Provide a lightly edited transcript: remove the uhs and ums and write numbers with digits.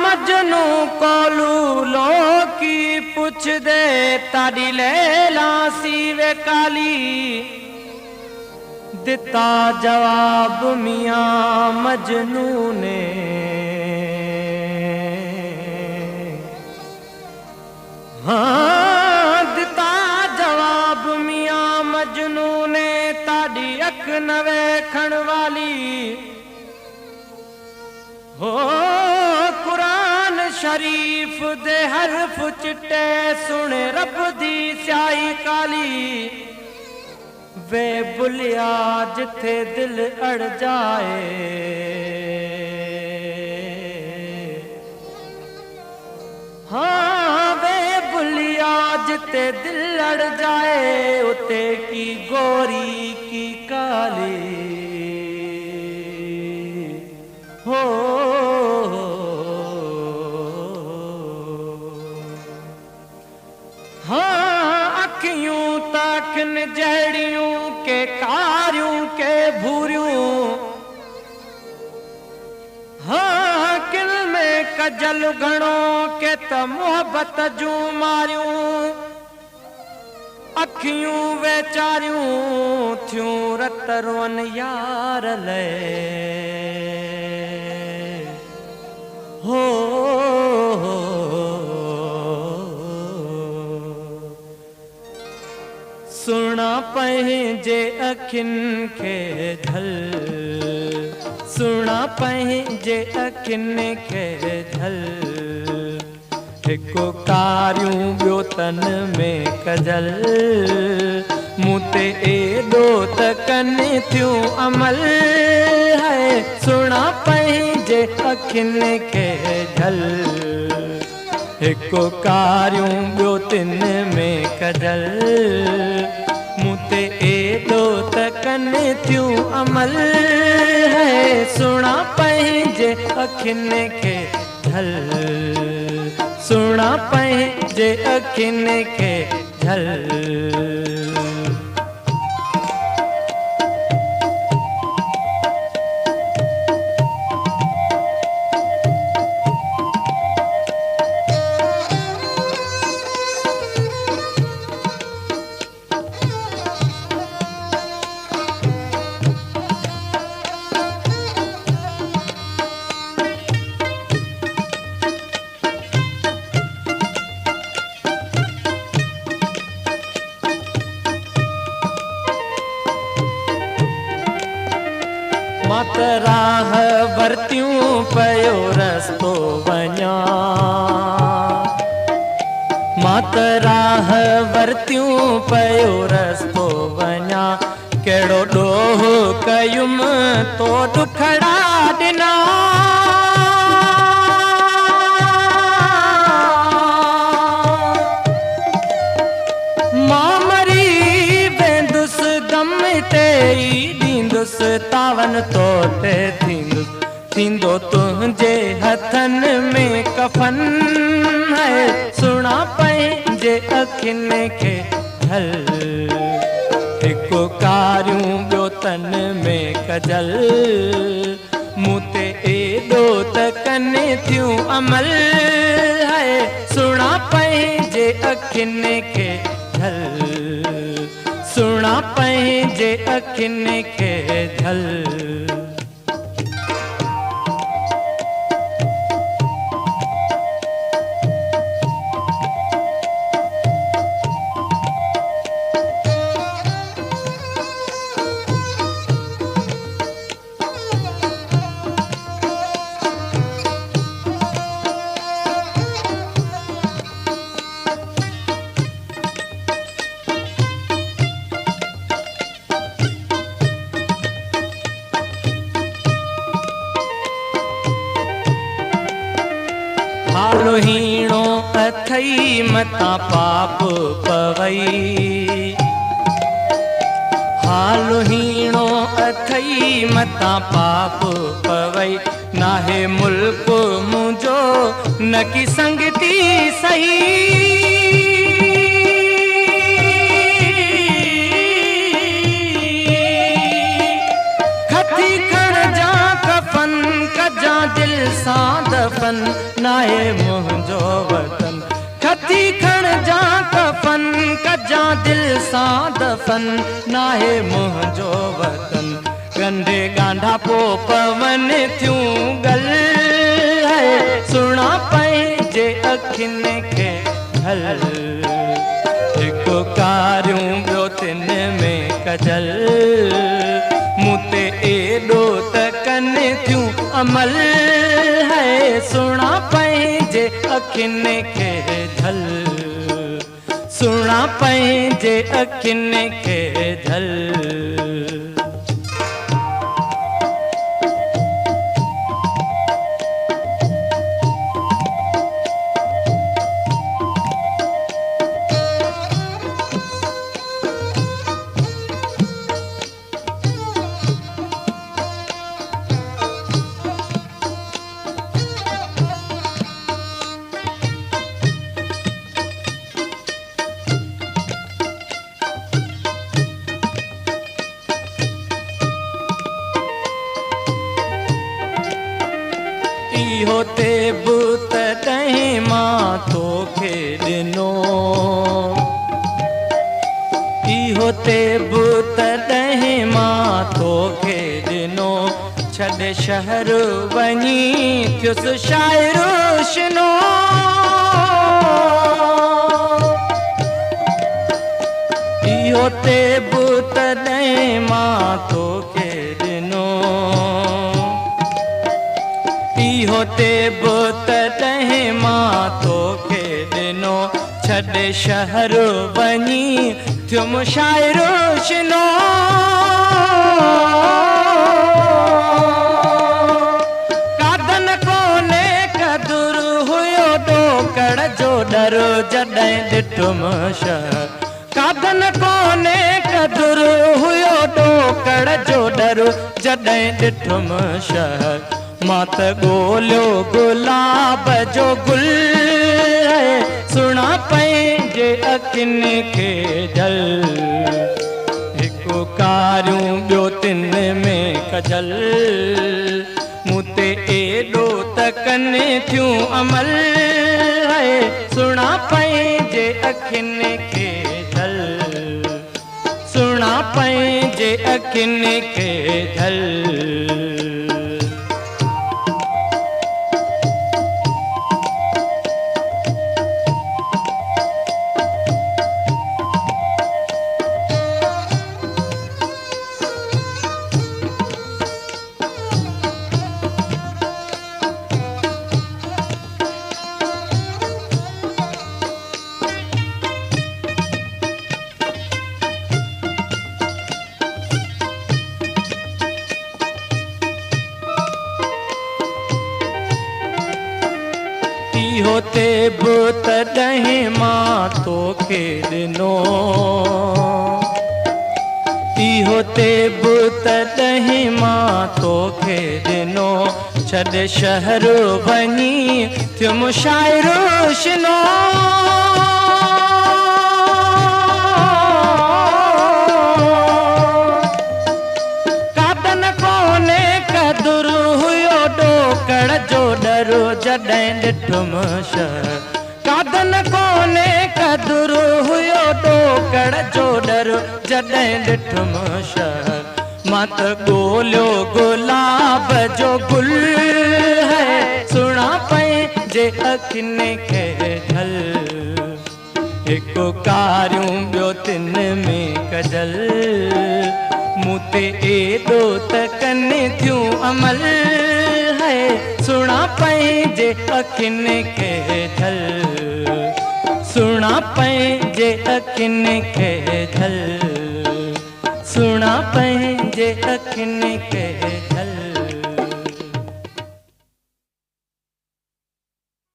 मजनू कोलू लो की पुछ दे ताड़ी लैला सीवे काली दिता जवाब मियां मजनू ने दिता जवाब मियां मजनू ने ताड़ी अख न वेखण वाली हो कुरान शरीफ दे हरफ चिट्टे सुन रब दी स्याही काली वे बुलिया जिथे दिल अड़ जाए हाँ वे बुलिया जिथे दिल अड़ जाए उते की गोरी की काली हो हाँ अखियों तखन जहड़ियों के कारियों के भूरियों हाँ किल में कजल घणों के त मोहब्बत जूं मारियों अखियों वेचारियों थियूं रतरवन यार ले हो सुना पंहिंजे अखिन के झल सुना पंहिंजे अखिन के झल हिकु कारियूं ॿियो तन में कजल मूं ते एॾो त कनि थियूं अमल है सुना पंहिंजे अखिन के झल हिकु कारियूं ॿियो तिन में कजल मूं ते एॾो त कनि थियूं अमल है सुना पंहिंजे अखिन के झल सुना पंहिंजे अखिन के झल मत राह वरतियूं पयो रस्तो वञा मत राह वरतियूं पयो रस्तो वञा कहिड़ो ॾोह कयुम तो दुखड़ा ॾिना मां मरी वेंदुसि गम ते ॾींदुसि तावन तो ते थींदो तुंहिंजे हथन में कफन है सुना पंहिंजे अखिन के झल हिकु कारियूं ॿियो तन में कजल मूं ते एॾो त कनि थियूं अमल है सुना पंहिंजे अखिन के झल सुना पंहिंजे अखिन के झल हालो हीणो अथई मता पाप पवई हालो हीणो अथई मता पाप पवई नाहे मुल्क मुझो न की संगती सही दफ़न नाहे मुंहिंजो वतन। खती खण जा कफन कजां दिल सां दफ़न नाहे मुंहिंजो वतन। कंधे गांढा पो पवन थियूं गल है सुणा पंहिंजे अखियुनि खे ढल। हिकु कारियूं ॿियो तिन में कजल मूं ते एॾो त कनि थियूं अमल है सुणा पंहिंजे अखियुनि खे ढल। सुणा पंहिंजे अखियुनि खे ढल। इहो ते बुत ॾहीं मां तोखे ॾिनो। इहो ते बुत ॾहीं मां तोखे ॾिनो। छॾे शहर वञी थियुसि शाइरो शिनो। इहो ते बुत ॾहीं मां तोखे ॾिनो। इहो ते बुत ॾहीं मां तोखे ॾिनो। छॾे शहर वञी थियुमि शाइरो शिनो। कादन कोने कदुर हुयो ॾोकड़ जो डर जॾहिं ॾिठुमि शहर। कादन कोने कदुर हुयो ॾोकड़ जो डर जॾहिं ॾिठुमि शहर। मां त ॻोल्हियो गुलाब जो गुल है सुणा पंहिंजे अखियुनि खे ढल। हिकु कारियूं ॿियो तिन में कजल मूं ते एॾो त कनि थियूं अमल है सुणा पंहिंजे अखियुनि खे ढल। सुणा पंहिंजे अखियुनि खे ढल। इहो ते बुत ॾहीं मां तोखे ॾिनो। इहो ते बुत ॾहीं मां तोखे ॾिनो। छॾे शहर वञी थियुमि शाइरो शिनो। कादन कोने कदुर हुयो ॾोकड़ जो डर जॾहिं ॾिठुमि शहर। कादन कोने कदुर हुयो ॾोकड़ जो डर जॾहिं ॾिठुमि शहर। मां त ॻोल्हियो गुलाब जो गुल है सुणा पंहिंजे अखियुनि खे ढल। हिकु कारियूं ॿियो तिन में कजल मूं ते एॾो त कनि थियूं अमल है सुणा पंहिंजे अखियुनि खे ढल। सुणा पंहिंजे अखियुनि खे ढल। सुणा पंहिंजे अखियुनि खे